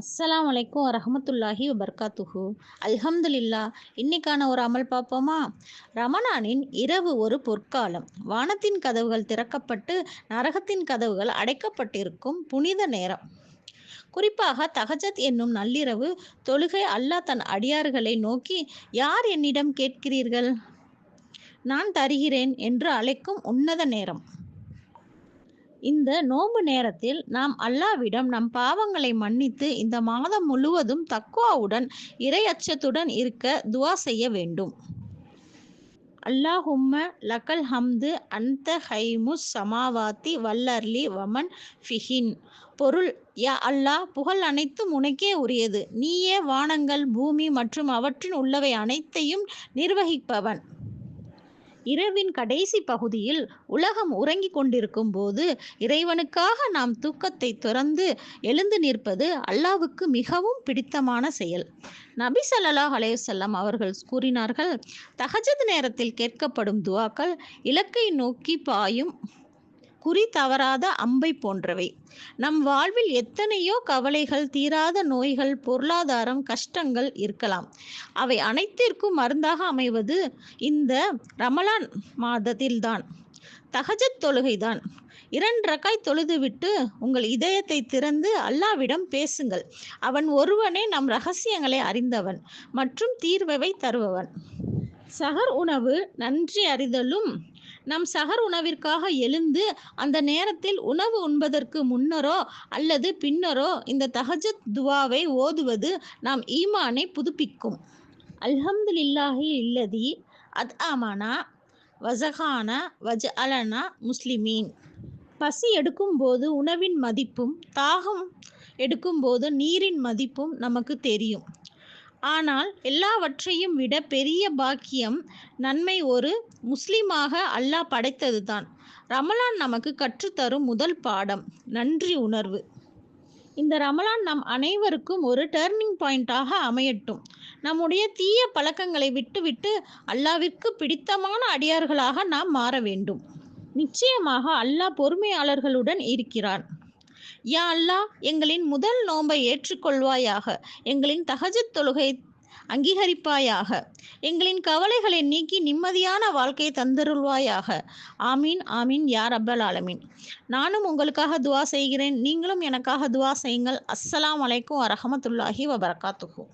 அஸ்ஸலாமு அலைக்கும் வரஹ்மத்துல்லாஹி வபர்காத்துஹு. அல்ஹம்துலில்லா. இன்னைக்கான ஒரு அமல் பார்ப்போமா? ரமணானின் இரவு ஒரு பொற்காலம். வானத்தின் கதவுகள் திறக்கப்பட்டு நரகத்தின் கதவுகள் அடைக்கப்பட்டிருக்கும் புனித நேரம். குறிப்பாக தஹஜத் என்னும் நள்ளிரவு தொழுகை அல்லாஹ் தன் அடியார்களை நோக்கி, யார் என்னிடம் கேட்கிறீர்கள், நான் தருகிறேன் என்று அழைக்கும் உன்னத நேரம். இந்த நோன்பு நேரத்தில் நாம் அல்லாஹ்விடம் நம் பாவங்களை மன்னித்து இந்த மாதம் முழுவதும் தக்வாவுடன் இறை அச்சத்துடன் இருக்க துஆ செய்ய வேண்டும். அல்லாஹும்ம லக்கல் ஹம்து அன்த ஹைமுஸ் சமாவாத்தி வல்லர்லி வமன் ஃபிஹின். பொருள்: யா அல்லாஹ், புகழ் அனைத்தும் உனக்கே உரியது. நீயே வானங்கள், பூமி மற்றும் அவற்றின் உள்ளவை அனைத்தையும் நிர்வகிப்பவன். இரவின் கடைசி பகுதியில் உலகம் உறங்கிக் கொண்டிருக்கும் போது இறைவனுக்காக நாம் தூக்கத்தை துறந்து எழுந்து நிற்பது அல்லாஹ்வுக்கு மிகவும் பிடித்தமான செயல். நபி ஸல்லல்லாஹு அலைஹி வஸல்லம் அவர்கள் கூறினார்கள், தஹஜத் நேரத்தில் கேட்கப்படும் துஆக்கள் இலக்கை நோக்கி பாயும் குறி தவறாத அம்பை போன்றவை. நம் வாழ்வில் எத்தனையோ கவலைகள், தீராத நோய்கள், பொருளாதாரம் கஷ்டங்கள் இருக்கலாம். அவை அனைத்திற்கும் மருந்தாக அமைவது இந்த ரமலான் மாதத்தில்தான். தஹஜத் தொழுகைதான். 2 ரக்காய் தொழுதுவிட்டு உங்கள் இதயத்தை திறந்து அல்லாஹ்விடம் பேசுங்கள். அவன் ஒருவனே நம் ரகசியங்களை அறிந்தவன் மற்றும் தீர்வை தருபவன். சஹர் உணவு நன்றி அறிதலும். நம் சஹர் உணவிற்காக எழுந்து அந்த நேரத்தில் உணவு உண்பதற்கு முன்னரோ அல்லது பின்னரோ இந்த தஹஜத் துஆவை ஓதுவது நாம் ஈமானை புதுப்பிக்கும். அல்ஹம்துலில்லாஹி இல்லதி அத்அமனா வஸகானா வஜஅலனா முஸ்லிமீன். பசி எடுக்கும்போது உணவின் மதிப்பும், தாகம் எடுக்கும்போது நீரின் மதிப்பும் நமக்கு தெரியும். ஆனால் எல்லாவற்றையும் விட பெரிய பாக்கியம், நன்மை ஒரு முஸ்லிமாக அல்லாஹ் படைத்ததுதான். ரமலான் நமக்கு கற்றுத்தரும் முதல் பாடம் நன்றி உணர்வு. இந்த ரமலான் நம் அனைவருக்கும் ஒரு டர்னிங் பாயிண்டாக அமையட்டும். நம்முடைய தீய பழக்கங்களை விட்டுவிட்டு அல்லாஹ்விற்கு பிடித்தமான அடியார்களாக நாம் மாற வேண்டும். நிச்சயமாக அல்லாஹ் பொறுமையாளர்களுடன் இருக்கிறான். யா அல்லாஹ், எங்களின் முதல் நோன்பை ஏற்றுக்கொள்வாயாக. எங்களின் தஹஜத் தொழுகை அங்கீகரிப்பாயாக. எங்களின் கவலைகளை நீக்கி நிம்மதியான வாழ்க்கையை தந்தருள்வாயாக. ஆமீன் ஆமீன் யா ரப்பல் ஆலமீன். நானும் உங்களுக்காக துஆ செய்கிறேன். நீங்களும் எனக்காக துஆ செய்யுங்கள். அஸ்ஸலாமு அலைக்கும் வரஹ்மத்துல்லாஹி வபரகாத்துஹு.